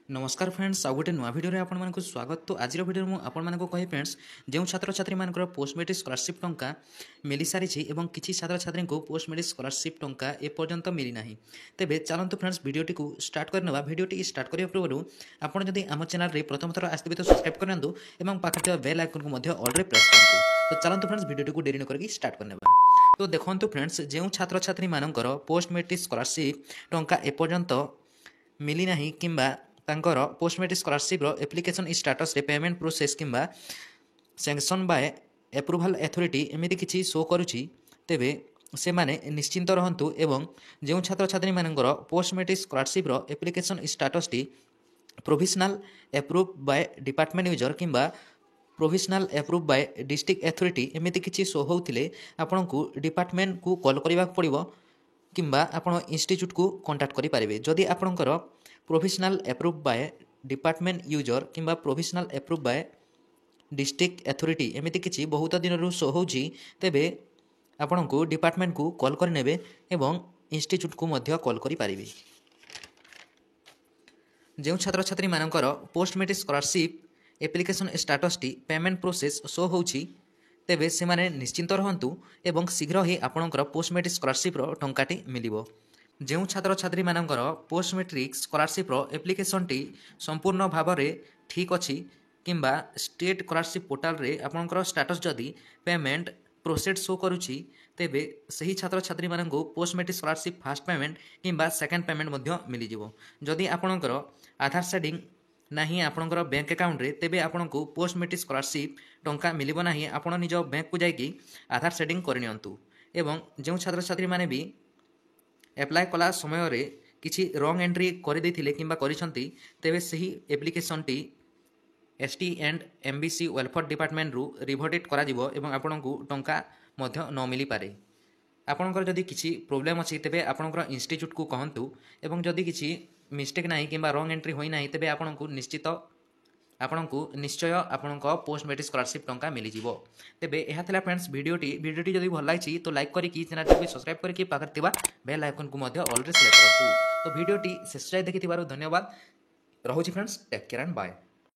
नमस्कार फ्रेंड्स, आउ गोटे नुआ भिडियो आपको स्वागत। तो आज भिडियो मुझे आपको कहे फ्रेंड्स, जो छात्र छात्री मान पोस्ट मेट्रिक स्कॉलरशिप टंका मिल सारी और किसी छात्र छात्री को पोस्ट मेट्रिक स्कॉलरशिप टंका एपर्यंत मिली ना। तेज चलते फ्रेंड्स भिडियोटी को स्टार्ट करने भिडियोटी स्टार्ट करने पूर्व आपड़ आम चैनल प्रथम थर आसते तो सब्सक्राइब करूँ पाखे बेल आइकन को ऑलरेडी प्रेस करूँ। तो चलते फ्रेंड्स भिडियोटी को डेरी नक स्टार्ट करने। तो देखो फ्रेंड्स, जो छात्र छात्री मानकर पोस्ट मेट्रिक स्कॉलरशिप टंका एपर्यंत मिली ना कि तांकर post matric scholarship application status रे पेमेंट प्रोसेस किंबा सैंक्शन बाय एप्रूवाल अथॉरिटी एमती किसी शो करुच्ची, तेबे से माने निश्चिंत रहंतु। एवं जो छात्र छात्री मानकर post matric scholarship application status टी provisional approve by department user किंबा provisional approve by district authority एमती किसी शो होते आपन को डिपार्टमेंट को कॉल करने पड़ो किंबा आपण इंस्टीट्यूट को कांटेक्ट करि पारिबे। जदि आपणकर provisional approve by department user किंबा provisional approve by district authority एमती किसी बहुत दिन रू शो होची, तेबे आपण को डिपार्टमेंट को कॉल कर नेबे एवं इंस्टीट्यूट को मध्य कॉल करि पारिबे। जो छात्र छात्री मानकर post matric scholarship application status T payment process show होची, तेबे से माने निश्चिंत रहंतु एवं शीघ्र ही आपणकर पोस्ट मेट्रिक स्कॉलरशिप टंकाटी मिलिबो। जो छात्र छात्री मानकर post matric scholarship application T संपूर्ण भाव में ठीक अच्छी किंबा स्टेट स्कॉलरशिप पोर्टाल रे आपणकर स्टाटस जदि पेमेंट प्रोसेस शो करुच्ची, तेबे सही छात्र छात्री मानक post matric scholarship first payment किंबा सेकेंड पेमेंट मध्य मिल जिवो। जदि आपणकर आधार सेडिंग नहीं आपणकर बैंक अकाउंट रे, तेबे आपण को पोस्ट मेट्रिक स्कॉलरशिप टंका मिलिबो नाही। आपण निज बैंक को जाइकी आधार सेटिंग करनियंतु। एवं जो छात्र छात्री माने भी एप्लाय कला समय रे किछि रॉन्ग एंट्री कर देथिले किंबा करिसंती, तेबे सही application T ST and MBC welfare department रु रिभर्टेड करा जिवो एवं आपण को टंका मध्य न मिली पारे। आपणकर जदि किछि प्रॉब्लम अछि, तेबे आपणकर इंस्टीट्यूट को कहंतु एवं जदि किछि मिस्टेक नाही किंबा रॉन्ग एंट्री होई नाही, तेबे आपणको निश्चय आपणको पोस्ट मेट्रिक स्कॉलरशिप टंका मिली जिवो। तेबे एहा थला फ्रेंड्स वीडियोटी जदि भल लागिछि तो लाइक करिकि चैनल को सब्सक्राइब करिकि पाखर थिबा बेल आइकन को मध्य ऑलरेडी सेलेक्ट करतु। तो वीडियोटी शेष जाय देखिथिबारु धन्यवाद। रहूछि friends, take care and bye.